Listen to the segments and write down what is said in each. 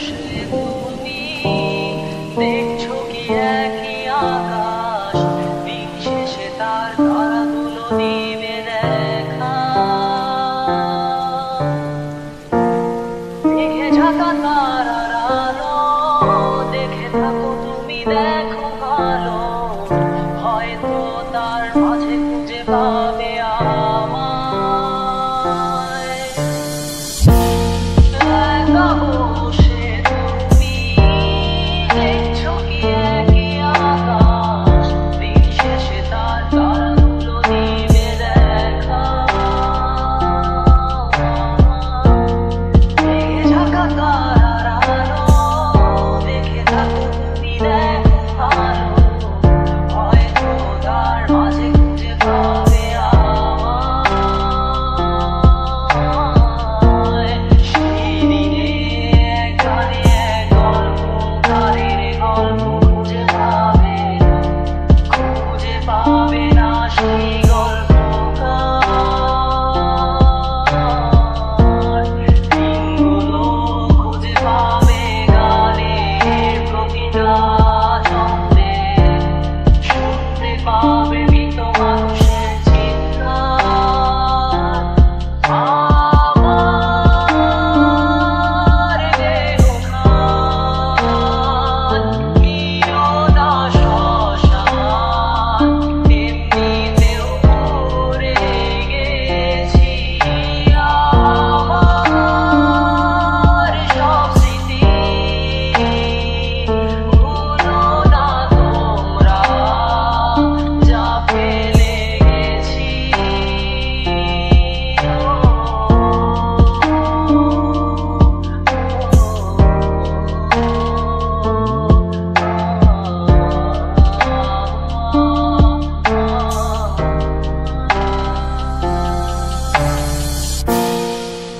বসে তুমি দেখছো কি একই আকাশ, দিন শেষে তার তারাগুলো দিবে দেখা। দেখে ঝাঁকা তারার আলো, দেখে থাকো তুমি দেখো ভালো, হয়তো তার মাঝে খুঁজে পাবে আমায়। একা বসে তুমি দেখছো কি একই আকাশ, দিন শেষে তার তারাগুলো দিবে দেখা। দেখে ঝাঁকা তারার আলো, দেখে থাকো তুমি দেখো ভালো, হয়তো তার মাঝে খুঁজে পাবে আমায়। সেই দিনে এক গানে এক গল্পকারের গল্প খুঁজে পাবে না সেই গল্পকার। দিনগুলো খুঁজে পাবে গানের প্রতিটা ছন্দে, শুনতে পাবে মৃত মানুষের চিৎকার। আমার দেহখান প্রিয়তা শ্মশান, এমনিতেও মরে গেছি। আমার সব স্মৃতি ভুলো না তোমরা, যা ফেলে গেছি।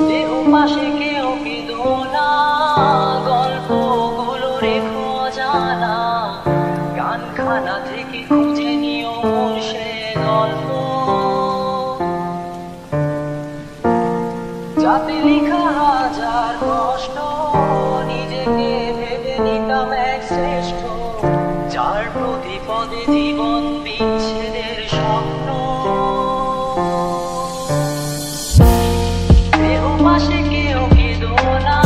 দেহ পাশে কেউ কেঁদো না, গল্পগুলো রেখো জানা, গানখানা থেকে খুঁজে নিও সে গল্প, যাতে লেখা হাজার কষ্ট নিজেকে ভেবে নিতাম এক শ্রেষ্ঠ, যার প্রতি পদে জীবন বিচ্ছেদের স্বপ্ন। দেহ পাশে কেউ কেঁদো না,